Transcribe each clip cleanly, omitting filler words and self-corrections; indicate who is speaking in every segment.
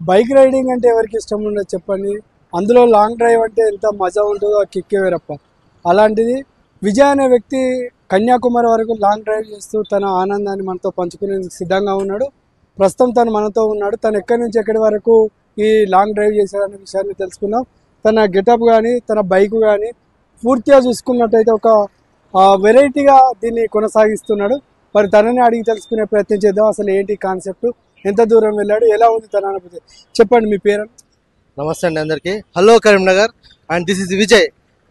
Speaker 1: Bike riding అంటే ఎవరికి ఇష్టం ఉండదు చెప్పండి. అందులో లాంగ్ డ్రైవ్ అంటే ఎంత మజా ఉంటుందో ఆ కిక్కే వేరప్ప. అలాంటిది విజయ్ అనే వ్యక్తి కన్యాకుమారి వరకు లాంగ్ డ్రైవ్ చేస్తూ తన ఆనందాన్ని మనతో పంచుకునేందుకు సిద్ధంగా ఉన్నాడు. ప్రస్తుతం తను మనతో ఉన్నాడు. తను ఎక్కడి నుంచి ఎక్కడి వరకు ఈ లాంగ్ డ్రైవ్ చేశాడనే విషయాన్ని తెలుసుకుందాం. తన గెటప్ కానీ తన బైక్ కానీ పూర్తిగా చూసుకున్నట్టయితే ఒక వెరైటీగా దీన్ని కొనసాగిస్తున్నాడు. మరి తనని అడిగి తెలుసుకునే ప్రయత్నం చేద్దాం. అసలు ఏంటి కాన్సెప్ట్, ఎంత దూరం వెళ్ళాడు, ఎలా ఉంది తన అనుభూతి, చెప్పండి మీ పేరు.
Speaker 2: నమస్తే అండి అందరికి. Hello Karimnagar and this is Vijay.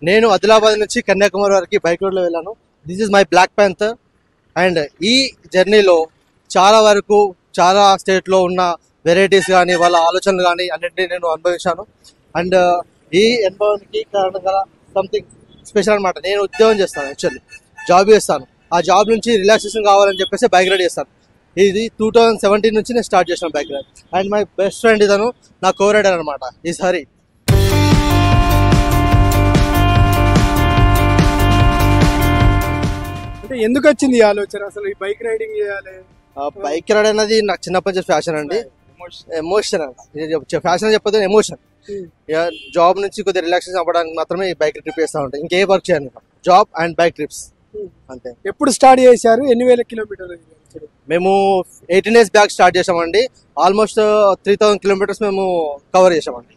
Speaker 2: నేను ఆదిలాబాద్ నుంచి కన్యాకుమారి వరకు బైక్ రోడ్లో వెళ్ళాను. This is my black panther. And ఈ జర్నీలో చాలా స్టేట్లో ఉన్న వెరైటీస్ కానీ వాళ్ళ ఆలోచనలు కానీ అన్నింటినీ నేను అనుభవించాను. అండ్ ఈ అనుభవానికి కారణం గల సంథింగ్ స్పెషల్ అనమాట. నేను ఉద్యోగం చేస్తాను, యాక్చువల్లీ జాబ్ చేస్తాను. ఆ జాబ్ నుంచి రిలాక్సేషన్ కావాలని చెప్పేసి బైక్ రైడ్ చేస్తాను. ఇది 2017 నుంచి నేను స్టార్ట్ చేసాను bike ride. And my best friend ఇతను నా కో రైడర్ అనమాట, ఈజ్ హరి.
Speaker 1: అంటే ఎందుకు వచ్చింది ఈ ఆలోచన అసలు ఈ బైక్ రైడింగ్ చేయాలి?
Speaker 2: బైక్ రైడ్ అనేది నాకు చిన్నప్పటి నుంచి ఫ్యాషన్ అండి, ఎమోషన్ అండి. ఫ్యాషన్ చెప్పదు, ఎమోషన్. జాబ్ నుంచి కొద్దిగా రిలాక్సేషన్ అవ్వడానికి మాత్రమే ఈ బైక్ ట్రిప్ చేస్తూ ఉంటాను. ఇంకే వర్క్ చేయను, జాబ్ అండ్ బైక్ ట్రిప్స్ అంతే.
Speaker 1: ఎప్పుడు స్టార్ట్ చేశారు? ఎన్ని వేల కిలోమీటర్లు?
Speaker 2: మేము 18 days బ్యాక్ స్టార్ట్ చేసామండి. ఆల్మోస్ట్ 3000 kilometers మేము కవర్ చేసామండి.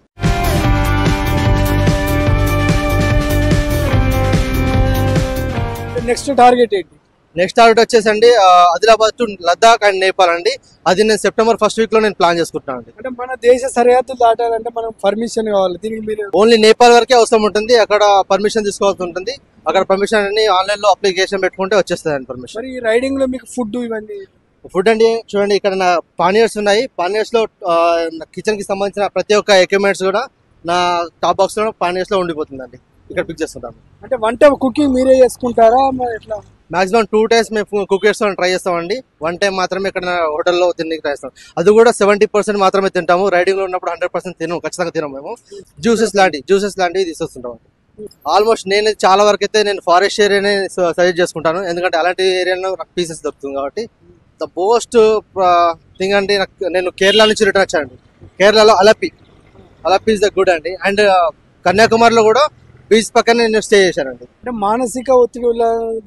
Speaker 1: నెక్స్ట్ టార్గెట్ ఏంటి?
Speaker 2: నెక్స్ట్ టార్గెట్ వచ్చేసండి ఆదిలాబాద్ టు లద్దాఖ్ అండ్ నేపాల్ అండి. అది నేను September 1st week లో నేను ప్లాన్ చేసుకుంటున్నాను అండి.
Speaker 1: అంటే మన దేశ సరిహద్దులు దాటాలంటే మనం పర్మిషన్ కావాలి. దీనికి మీరు
Speaker 2: ఓన్లీ నేపాల్ వరకే అవసరం ఉంటుంది. అక్కడ పర్మిషన్ తీసుకోవాల్సి ఉంటుంది. అక్కడ పర్మిషన్ అన్ని ఆన్లైన్ లో అప్లికేషన్ పెట్టుకుంటే వచ్చేస్తుంది అండి పర్మిషన్.
Speaker 1: మరి రైడింగ్ లో మీకు ఫుడ్ ఇవన్నీ?
Speaker 2: ఫుడ్ అండి చూడండి, ఇక్కడ నా పానీయర్స్ ఉన్నాయి. పానీయర్స్ లో కిచెన్ కి సంబంధించిన ప్రతి ఒక్క ఎక్విప్మెంట్స్ కూడా నా టాప్ బాక్స్ లో పానీయర్స్ లో ఉండిపోతుందండి. ఇక్కడ పిక్ చేస్తుంటాను.
Speaker 1: అంటే వంట కుకింగ్ మీరే చేసుకుంటారా ఎట్లా?
Speaker 2: మాక్సిమం 2 times మేము కుక్ చేసుకోవడం ట్రై చేస్తామండి. 1 time మాత్రమే ఇక్కడ హోటల్లో తినడానికి ట్రై చేస్తాం. అది కూడా 70% మాత్రమే తింటాము. రైడింగ్ లో ఉన్నప్పుడు 100% తినము, ఖచ్చితంగా తినము. మేము జ్యూసెస్ లాంటివి తీసుకొస్తుంటాం. ఆల్మోస్ట్ నేను చాలా వరకు అయితే నేను ఫారెస్ట్ ఏరియానే సజెస్ట్ చేసుకుంటాను. ఎందుకంటే అలాంటి ఏరియాలో నాకు పీసెస్ దొరుకుతుంది కాబట్టి. ద మోస్ట్ థింగ్ అంటే నేను కేరళ నుంచి రిటర్న్ వచ్చానండి. కేరళలో అలపి ఇస్ ద గుడ్ అండి. అండ్ కన్యాకుమారిలో కూడా బీచ్ పక్కన నేను స్టే చేశానండి.
Speaker 1: అంటే మానసిక ఒత్తిడి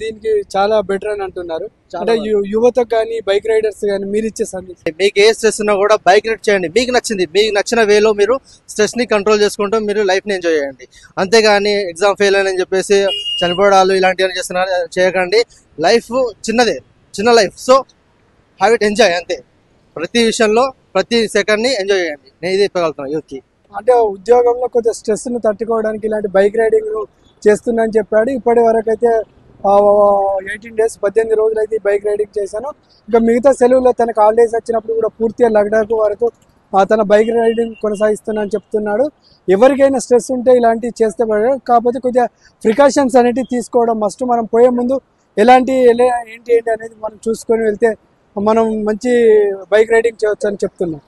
Speaker 1: దీనికి చాలా బెటర్ అని అంటున్నారు. అంటే యువతకు కానీ బైక్ రైడర్స్ కానీ మీరు ఇచ్చే సందేశం?
Speaker 2: మీకు ఏ స్ట్రెస్ ఉన్నా కూడా బైక్ రైడ్ చేయండి. మీకు నచ్చిన వేలో మీరు స్ట్రెస్ ని కంట్రోల్ చేసుకుంటూ మీరు లైఫ్ ని ఎంజాయ్ చేయండి. అంతేగాని ఎగ్జామ్ ఫెయిల్ అని చెప్పేసి చనిపోవడాలు ఇలాంటివన్నీ చేయకండి. లైఫ్ చిన్న life. So have it enjoy అంతే. ప్రతి విషయంలో ప్రతి సెకండ్ ని ఎంజాయ్ చేయండి. నేను ఇది చెప్పగలుగుతున్నాను యూత్ కి.
Speaker 1: అంటే ఉద్యోగంలో కొంచెం స్ట్రెస్ ను తట్టుకోవడానికి ఇలాంటి బైక్ రైడింగ్ చేస్తున్నా అని చెప్పాడు. ఇప్పటి వరకు అయితే 18 days 18 రోజులు అయితే బైక్ రైడింగ్ చేశాను. ఇంకా మిగతా సెలవుల్లో తనకు హాలిడేస్ వచ్చినప్పుడు కూడా పూర్తిగా లడాఖ్ వరకు తన బైక్ రైడింగ్ కొనసాగిస్తున్నా అని చెప్తున్నాడు. ఎవరికైనా స్ట్రెస్ ఉంటే ఇలాంటివి చేస్తే కాకపోతే కొద్దిగా ప్రికాషన్స్ అనేటివి తీసుకోవడం మస్ట్. మనం పోయే ముందు ఏంటి అనేది మనం చూసుకొని వెళ్తే మనం మంచి బైక్ రైడింగ్ చేయవచ్చు అని చెప్తున్నాం.